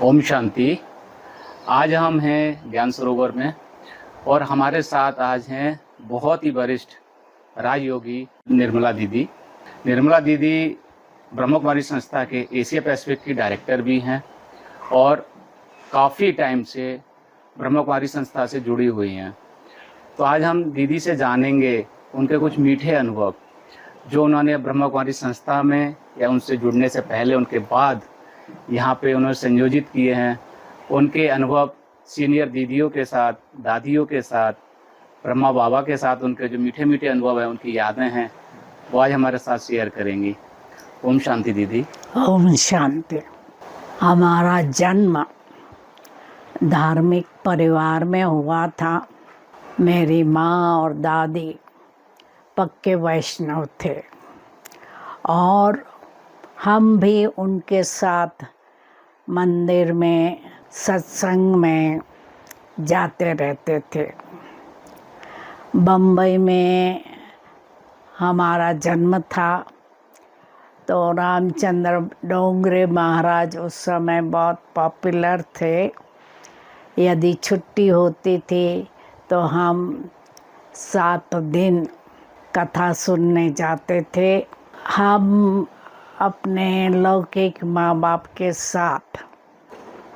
ओम शांति। आज हम हैं ज्ञान सरोवर में और हमारे साथ आज हैं बहुत ही वरिष्ठ राजयोगी निर्मला दीदी। निर्मला दीदी ब्रह्म कुमारी संस्था के एशिया पैसिफिक की डायरेक्टर भी हैं और काफ़ी टाइम से ब्रह्म कुमारी संस्था से जुड़ी हुई हैं। तो आज हम दीदी से जानेंगे उनके कुछ मीठे अनुभव जो उन्होंने ब्रह्म कुमारी संस्था में या उनसे जुड़ने से पहले उनके बाद यहाँ पे उन्होंने संयोजित किए हैं। उनके अनुभव सीनियर दीदियों के साथ, दादियों के साथ, ब्रह्मा बाबा के साथ उनके जो मीठे मीठे अनुभव हैं, उनकी यादें हैं, वो आज हमारे साथ शेयर करेंगी। ओम शांति दीदी। ओम शांति। हमारा जन्म धार्मिक परिवार में हुआ था। मेरी माँ और दादी पक्के वैष्णव थे और हम भी उनके साथ मंदिर में सत्संग में जाते रहते थे। बम्बई में हमारा जन्म था तो रामचंद्र डोंगरे महाराज उस समय बहुत पॉपुलर थे। यदि छुट्टी होती थी तो हम 7 दिन कथा सुनने जाते थे। हम अपने लौकिक माँ बाप के साथ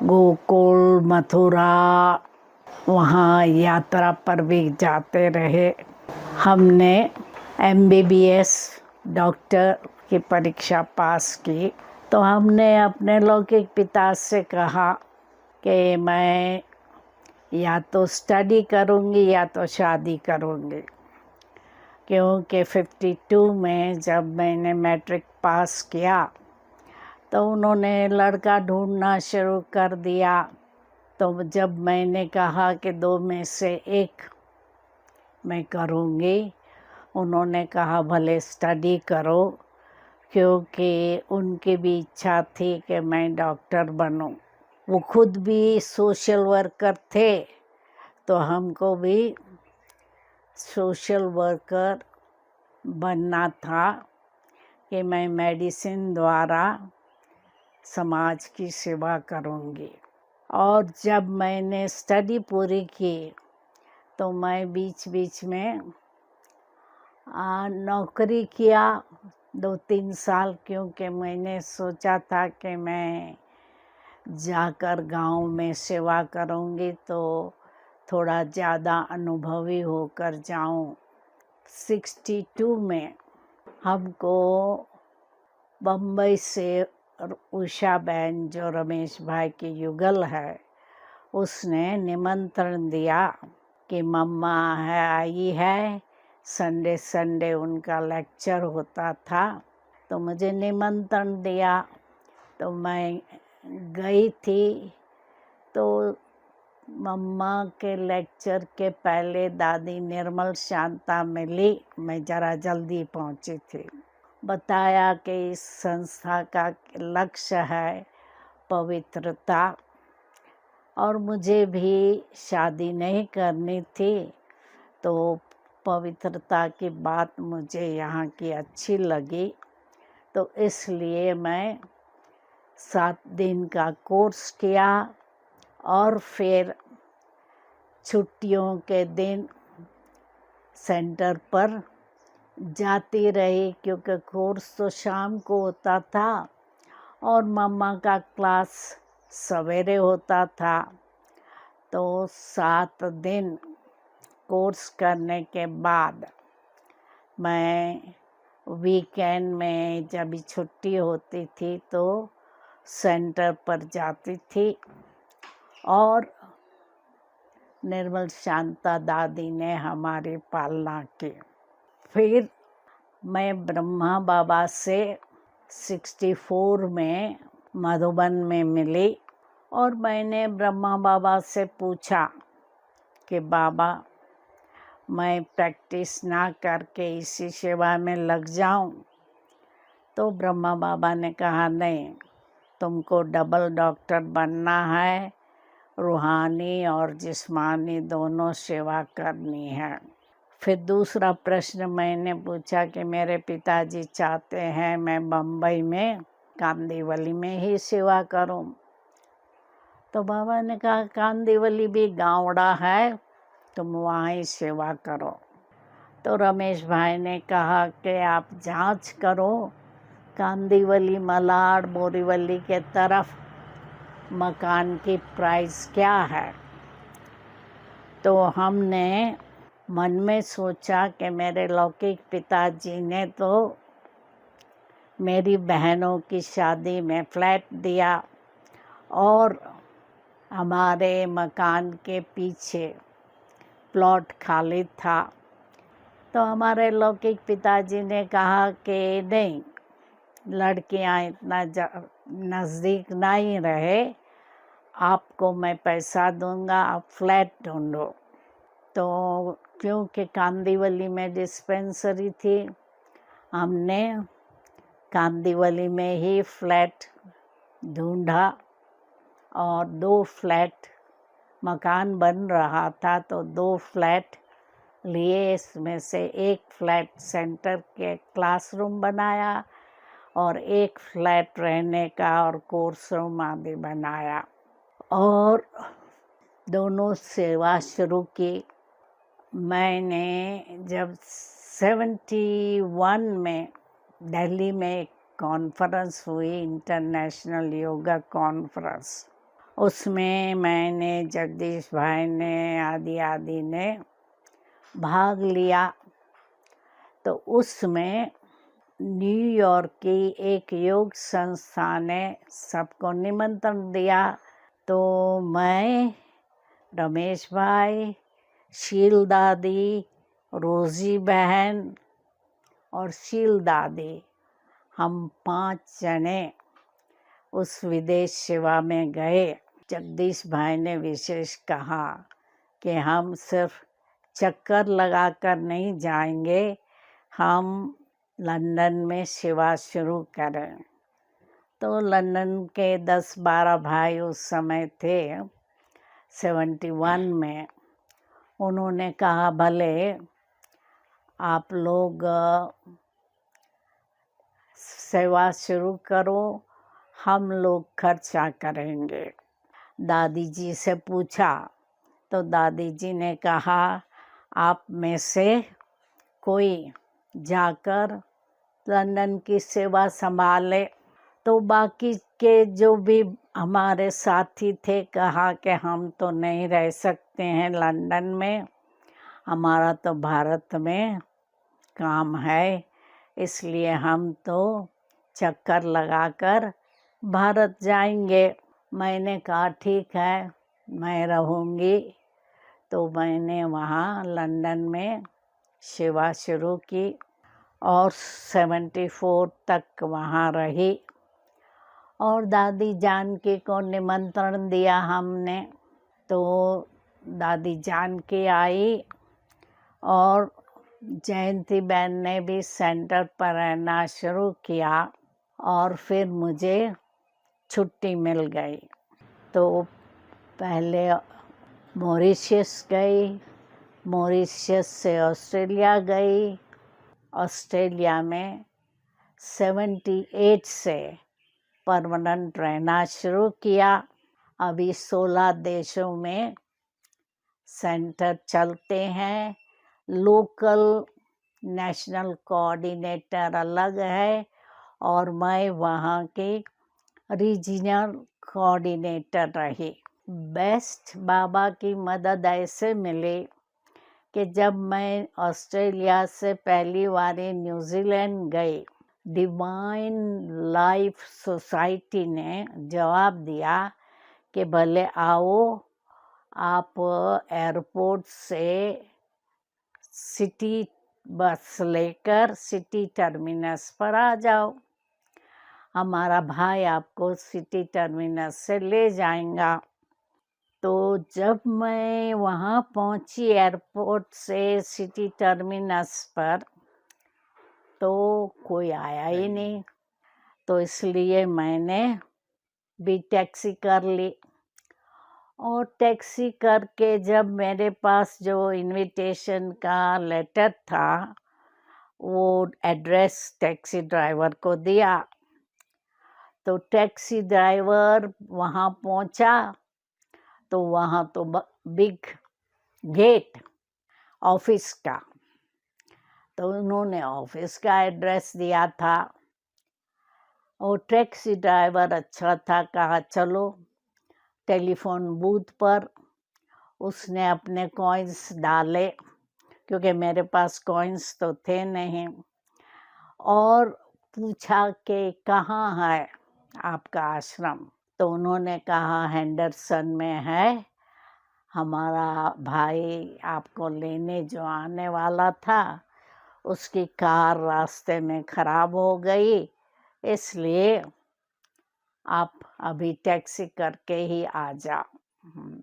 गोकुल, मथुरा वहाँ यात्रा पर भी जाते रहे। हमने MBBS डॉक्टर की परीक्षा पास की तो हमने अपने लौकिक पिता से कहा कि मैं या तो स्टडी करूँगी या तो शादी करूँगी, क्योंकि 52 में जब मैंने मैट्रिक पास किया तो उन्होंने लड़का ढूंढना शुरू कर दिया। तो जब मैंने कहा कि 2 में से एक मैं करूँगी, उन्होंने कहा भले स्टडी करो, क्योंकि उनकी भी इच्छा थी कि मैं डॉक्टर बनूं। वो खुद भी सोशल वर्कर थे तो हमको भी सोशल वर्कर बनना था कि मैं मेडिसिन द्वारा समाज की सेवा करूँगी। और जब मैंने स्टडी पूरी की तो मैं बीच बीच में नौकरी किया 2-3 साल, क्योंकि मैंने सोचा था कि मैं जाकर गांव में सेवा करूँगी तो थोड़ा ज़्यादा अनुभवी होकर जाऊँ। 62 में हमको बम्बई से उषा बहन, जो रमेश भाई की युगल है, उसने निमंत्रण दिया कि मम्मा आई है। संडे संडे उनका लेक्चर होता था तो मुझे निमंत्रण दिया तो मैं गई थी। तो मम्मा के लेक्चर के पहले दादी निर्मल शांता मिली। मैं ज़रा जल्दी पहुंची थी। बताया कि इस संस्था का लक्ष्य है पवित्रता और मुझे भी शादी नहीं करनी थी, तो पवित्रता की बात मुझे यहाँ की अच्छी लगी। तो इसलिए मैं 7 दिन का कोर्स किया और फिर छुट्टियों के दिन सेंटर पर जाती रही, क्योंकि कोर्स तो शाम को होता था और मम्मा का क्लास सवेरे होता था। तो 7 दिन कोर्स करने के बाद मैं वीकेंड में जब छुट्टी होती थी तो सेंटर पर जाती थी और निर्मल शांता दादी ने हमारी पालना की। फिर मैं ब्रह्मा बाबा से 64 में मधुबन में मिली और मैंने ब्रह्मा बाबा से पूछा कि बाबा, मैं प्रैक्टिस ना करके इसी सेवा में लग जाऊं? तो ब्रह्मा बाबा ने कहा नहीं, तुमको डबल डॉक्टर बनना है, रूहानी और जिस्मानी दोनों सेवा करनी है। फिर दूसरा प्रश्न मैंने पूछा कि मेरे पिताजी चाहते हैं मैं बम्बई में कांदीवली में ही सेवा करूं। तो बाबा ने कहा कांदिवली भी गावड़ा है, तुम वहाँ ही सेवा करो। तो रमेश भाई ने कहा कि आप जांच करो कांदिवली, मलाड, बोरीवली के तरफ मकान की प्राइस क्या है। तो हमने मन में सोचा कि मेरे लौकिक पिताजी ने तो मेरी बहनों की शादी में फ्लैट दिया और हमारे मकान के पीछे प्लॉट खाली था। तो हमारे लौकिक पिताजी ने कहा कि नहीं, लड़कियां इतना नज़दीक नहीं रहे, आपको मैं पैसा दूंगा, आप फ्लैट ढूंढो। तो क्योंकि कांदिवली में डिस्पेंसरी थी, हमने कांदिवली में ही फ्लैट ढूंढा और 2 फ्लैट, मकान बन रहा था तो 2 फ्लैट लिए। इसमें से एक फ्लैट सेंटर के क्लासरूम बनाया और एक फ्लैट रहने का और कोर्स रूम आदि बनाया और दोनों सेवा शुरू की। मैंने जब 71 में दिल्ली में एक कॉन्फ्रेंस हुई, इंटरनेशनल योगा कॉन्फ्रेंस, उसमें मैंने, जगदीश भाई ने, आदि ने भाग लिया। तो उसमें न्यूयॉर्क की एक योग संस्था ने सबको निमंत्रण दिया। तो मैं, रमेश भाई, शील दादी, रोजी बहन और शील दादी, हम 5 जने उस विदेश सेवा में गए। जगदीश भाई ने विशेष कहा कि हम सिर्फ चक्कर लगाकर नहीं जाएंगे, हम लंदन में सेवा शुरू करें। तो लंदन के 10-12 भाई उस समय थे, 71 में, उन्होंने कहा भले आप लोग सेवा शुरू करो, हम लोग खर्चा करेंगे। दादी जी से पूछा तो दादी जी ने कहा आप में से कोई जाकर लंदन की सेवा संभाले। तो बाकी के जो भी हमारे साथी थे कहा कि हम तो नहीं रह सकते हैं लंदन में, हमारा तो भारत में काम है, इसलिए हम तो चक्कर लगाकर भारत जाएंगे। मैंने कहा ठीक है, मैं रहूँगी। तो मैंने वहाँ लंदन में सेवा शुरू की और 74 तक वहाँ रही। और दादी जानकी को निमंत्रण दिया हमने, तो दादी जानकी आई और जयंती बहन ने भी सेंटर पर रहना शुरू किया और फिर मुझे छुट्टी मिल गई। तो पहले मॉरिशस गई, मॉरिशस से ऑस्ट्रेलिया गई, ऑस्ट्रेलिया में 78 से परमानेंट रहना शुरू किया। अभी 16 देशों में सेंटर चलते हैं। लोकल नेशनल कोऑर्डिनेटर अलग है और मैं वहाँ की रीजनल कोऑर्डिनेटर रही। बेस्ट बाबा की मदद ऐसे मिली कि जब मैं ऑस्ट्रेलिया से पहली बार न्यूजीलैंड गई, डिवाइन लाइफ सोसाइटी ने जवाब दिया कि भले आओ, आप एयरपोर्ट से सिटी बस लेकर सिटी टर्मिनस पर आ जाओ, हमारा भाई आपको सिटी टर्मिनस से ले जाएगा। तो जब मैं वहाँ पहुँची एयरपोर्ट से सिटी टर्मिनस पर, तो कोई आया ही नहीं। तो इसलिए मैंने भी टैक्सी कर ली और टैक्सी करके जब मेरे पास जो इनविटेशन का लेटर था वो एड्रेस टैक्सी ड्राइवर को दिया। तो टैक्सी ड्राइवर वहाँ पहुँचा तो वहाँ तो बिग गेट ऑफिस का, तो उन्होंने ऑफिस का एड्रेस दिया था। और टैक्सी ड्राइवर अच्छा था, कहा चलो टेलीफोन बूथ पर। उसने अपने कॉइन्स डाले, क्योंकि मेरे पास कॉइन्स तो थे नहीं, और पूछा कि कहाँ है आपका आश्रम। तो उन्होंने कहा हेंडरसन में है, हमारा भाई आपको लेने जो आने वाला था उसकी कार रास्ते में खराब हो गई, इसलिए आप अभी टैक्सी करके ही आ जाओ।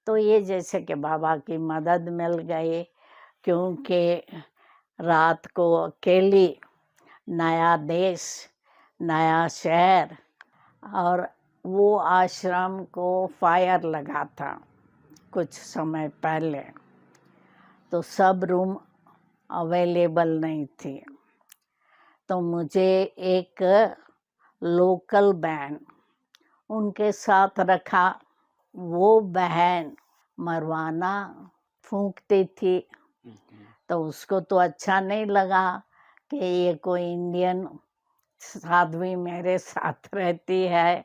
तो ये जैसे कि बाबा की मदद मिल गई, क्योंकि रात को अकेली, नया देश, नया शहर, और वो आश्रम को फायर लगा था कुछ समय पहले, तो सब रूम अवेलेबल नहीं थी। तो मुझे एक लोकल बहन उनके साथ रखा। वो बहन मरवाना फूंकती थी, तो उसको तो अच्छा नहीं लगा कि ये कोई इंडियन साध्वी मेरे साथ रहती है,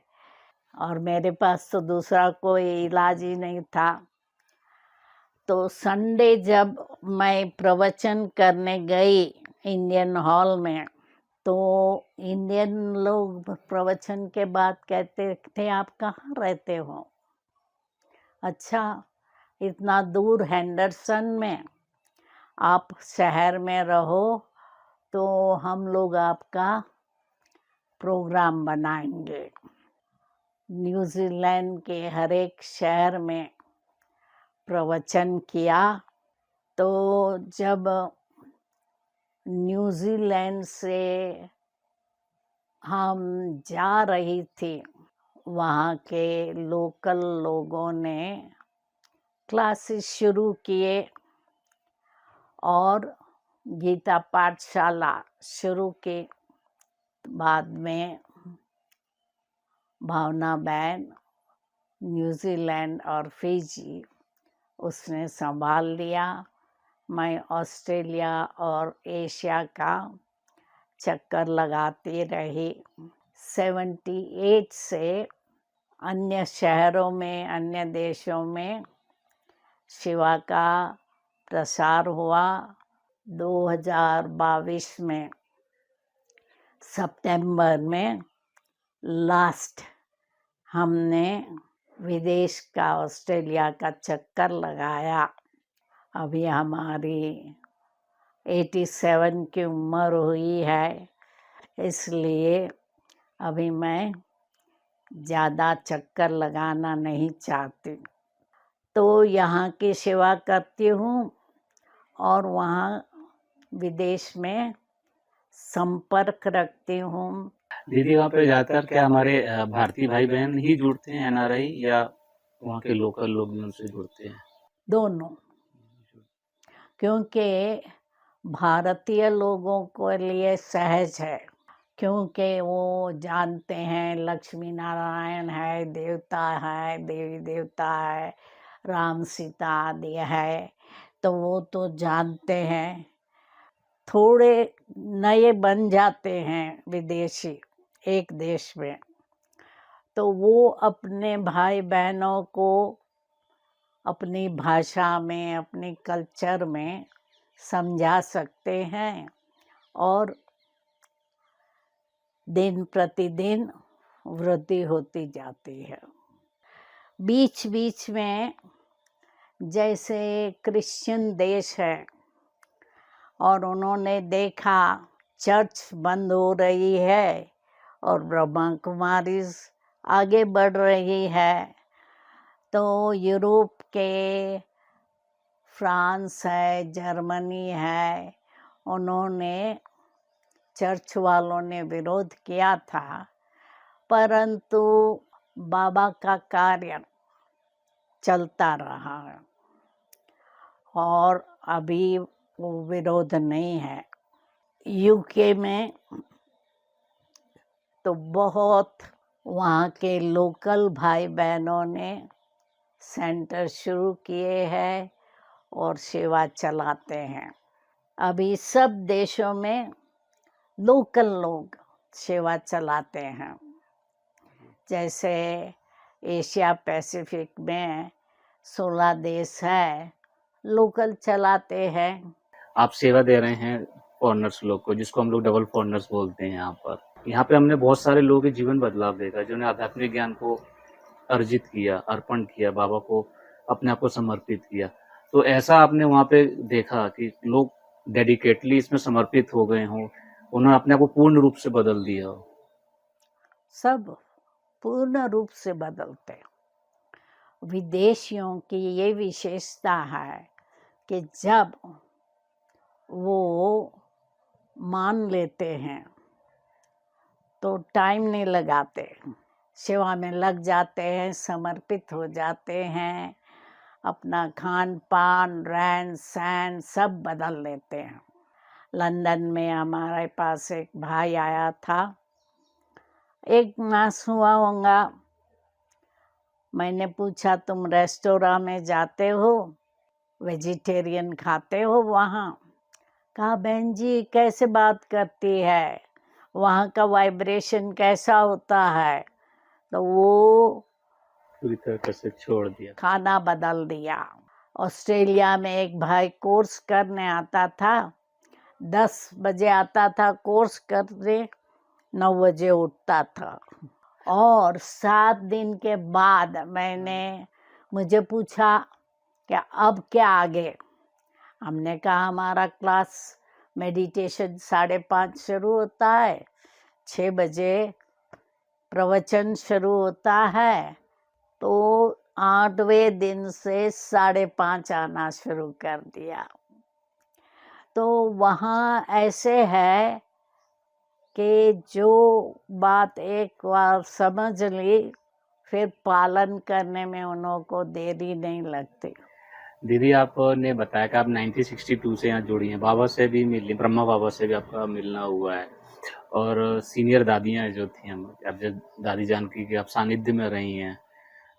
और मेरे पास तो दूसरा कोई इलाज ही नहीं था। तो संडे जब मैं प्रवचन करने गई इंडियन हॉल में, तो इंडियन लोग प्रवचन के बाद कहते थे आप कहाँ रहते हो? अच्छा, इतना दूर हेंडरसन में, आप शहर में रहो तो हम लोग आपका प्रोग्राम बनाएंगे। न्यूजीलैंड के हर एक शहर में प्रवचन किया। तो जब न्यूजीलैंड से हम जा रही थी, वहाँ के लोकल लोगों ने क्लासेस शुरू किए और गीता पाठशाला शुरू की। बाद में भावना बहन न्यूजीलैंड और फिजी उसने संभाल लिया। मैं ऑस्ट्रेलिया और एशिया का चक्कर लगाती रही। 78 से अन्य शहरों में, अन्य देशों में शिवा का प्रसार हुआ। 2022 में सितंबर में लास्ट हमने विदेश का, ऑस्ट्रेलिया का चक्कर लगाया। अभी हमारी 87 की उम्र हुई है, इसलिए अभी मैं ज़्यादा चक्कर लगाना नहीं चाहती। तो यहाँ की सेवा करती हूँ और वहाँ विदेश में संपर्क रखती हूँ। दीदी वहाँ पे जाकर क्या हमारे भारतीय भाई बहन ही जुड़ते हैं एनआरआई, या वहाँ के लोकल लोग भी उनसे जुड़ते हैं? दोनों, क्योंकि भारतीय लोगों को लिए सहज है, क्योंकि वो जानते हैं लक्ष्मी नारायण है, देवता है, देवी देवता है, राम सीता आदि है, तो वो तो जानते हैं। थोड़े नए बन जाते हैं विदेशी एक देश में, तो वो अपने भाई बहनों को अपनी भाषा में, अपने कल्चर में समझा सकते हैं, और दिन प्रतिदिन वृद्धि होती जाती है। बीच बीच में जैसे क्रिश्चियन देश है और उन्होंने देखा चर्च बंद हो रही है और ब्रह्मा कुमारी आगे बढ़ रही है, तो यूरोप के फ्रांस है, जर्मनी है, उन्होंने चर्च वालों ने विरोध किया था, परंतु बाबा का कार्य चलता रहा और अभी वो विरोध नहीं है। यूके में तो बहुत वहाँ के लोकल भाई बहनों ने सेंटर शुरू किए हैं और सेवा चलाते हैं। अभी सब देशों में लोकल लोग सेवा चलाते हैं। जैसे एशिया पैसिफिक में 16 देश है, लोकल चलाते हैं। आप सेवा दे रहे हैं फॉरेनर्स लोग को, जिसको हम लोग डबल फॉरेनर्स बोलते हैं यहाँ पर। यहाँ पे हमने बहुत सारे लोगों के जीवन बदलाव देखा, जिन्होंने आध्यात्मिक ज्ञान को अर्जित किया, अर्पण किया, बाबा को अपने आप को समर्पित किया। तो ऐसा आपने वहाँ पे देखा कि लोग डेडिकेटली इसमें समर्पित हो गए हों, उन्होंने अपने आप को पूर्ण रूप से बदल दिया हो? सब पूर्ण रूप से बदलते। विदेशियों की ये विशेषता है कि जब वो मान लेते हैं तो टाइम नहीं लगाते, सेवा में लग जाते हैं, समर्पित हो जाते हैं, अपना खान पान रहन सहन सब बदल लेते हैं। लंदन में हमारे पास एक भाई आया था, एक मास हुआ होगा। मैंने पूछा तुम रेस्टोरेंट में जाते हो, वेजिटेरियन खाते हो वहाँ? कहा बहन जी कैसे बात करती है, वहाँ का वाइब्रेशन कैसा होता है। तो वो पूरी तरह से छोड़ दिया। खाना बदल दिया। ऑस्ट्रेलिया में एक भाई कोर्स करने आता था, 10 बजे आता था कोर्स करने, 9 बजे उठता था। और 7 दिन के बाद मुझे पूछा कि अब क्या आगे। हमने कहा हमारा क्लास मेडिटेशन 5:30 शुरू होता है, 6 बजे प्रवचन शुरू होता है। तो 8वें दिन से 5:30 आना शुरू कर दिया। तो वहाँ ऐसे है कि जो बात एक बार समझ ली फिर पालन करने में उन्हों को देरी नहीं लगती। दीदी आपने बताया कि आप 1962 से यहाँ जुड़ी हैं, बाबा से भी मिली, ब्रह्मा बाबा से भी आपका मिलना हुआ है, और सीनियर दादियाँ जो थी, हम आप जब दादी जानकी कि आप सानिध्य में रही हैं,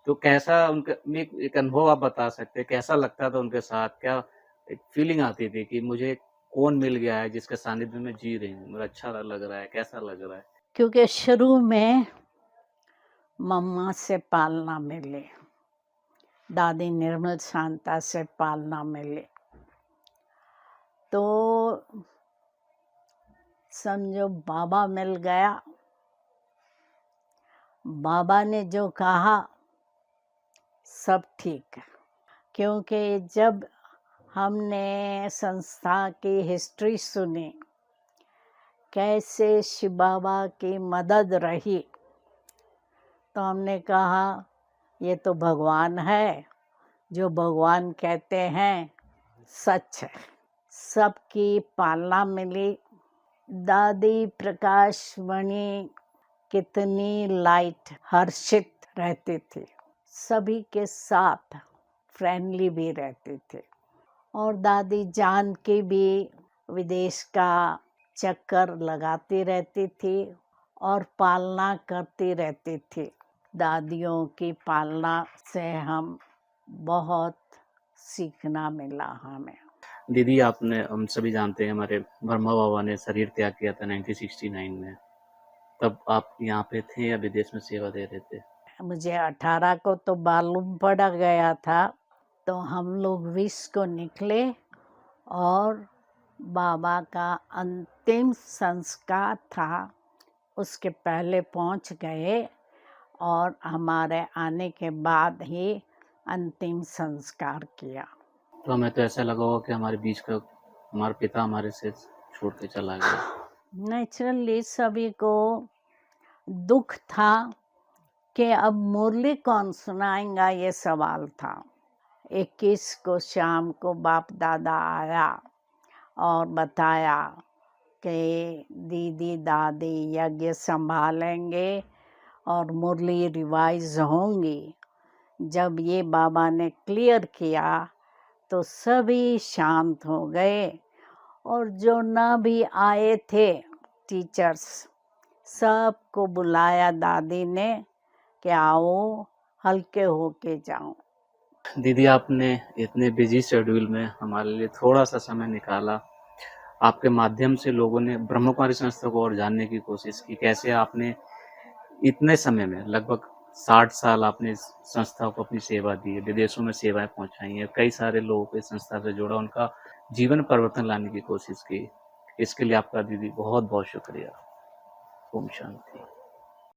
तो कैसा उनका में एक अनुभव आप बता सकते हैं, कैसा लगता था उनके साथ? क्या एक फीलिंग आती थी कि मुझे कौन मिल गया है जिसके सानिध्य में जी रही हूँ, मुझे अच्छा लग रहा है, कैसा लग रहा है? क्योंकि शुरू में मम्मा से पालना मिले, दादी निर्मल शांता से पालना मिले, तो समझो बाबा मिल गया। बाबा ने जो कहा सब ठीक है। क्योंकि जब हमने संस्था की हिस्ट्री सुनी, कैसे शिव बाबा की मदद रही, तो हमने कहा ये तो भगवान है, जो भगवान कहते हैं सच है। सबकी पालना मिली। दादी प्रकाशमणि कितनी लाइट हर्षित रहती थी, सभी के साथ फ्रेंडली भी रहती थी। और दादी जानकी भी विदेश का चक्कर लगाती रहती थी और पालना करती रहती थी। दादियों की पालना से हम बहुत सीखना मिला हमें। दीदी आपने, हम सभी जानते हैं, हमारे ब्रह्मा बाबा ने शरीर त्याग किया था 1969 में, तब आप यहाँ पे थे या विदेश में सेवा दे रहे थे? मुझे 18 को तो मालूम पड़ गया था, तो हम लोग 20 को निकले और बाबा का अंतिम संस्कार था, उसके पहले पहुंच गए और हमारे आने के बाद ही अंतिम संस्कार किया। तो हमें तो ऐसा लगा होगा कि हमारे बीच का हमारा पिता हमारे से छोड़ के चला गया। नेचुरली सभी को दुख था कि अब मुरली कौन सुनाएगा, ये सवाल था। 21 को शाम को बाप दादा आया और बताया कि दीदी दादी यज्ञ संभालेंगे और मुरली रिवाइज होंगी। जब ये बाबा ने क्लियर किया तो सभी शांत हो गए, और जो ना भी आए थे टीचर्स, सबको बुलाया दादी ने कि आओ हल्के होके जाओ। दीदी, आपने इतने बिजी शेड्यूल में हमारे लिए थोड़ा सा समय निकाला। आपके माध्यम से लोगों ने ब्रह्म कुमारी संस्था को और जानने की कोशिश की। कैसे आपने इतने समय में लगभग 60 साल आपने इस संस्था को अपनी सेवा दी है, विदेशों में सेवाएं पहुंचाई हैं, कई सारे लोगों को इस संस्था से जोड़ा, उनका जीवन परिवर्तन लाने की कोशिश की। इसके लिए आपका दीदी बहुत बहुत शुक्रिया। ओम शांति।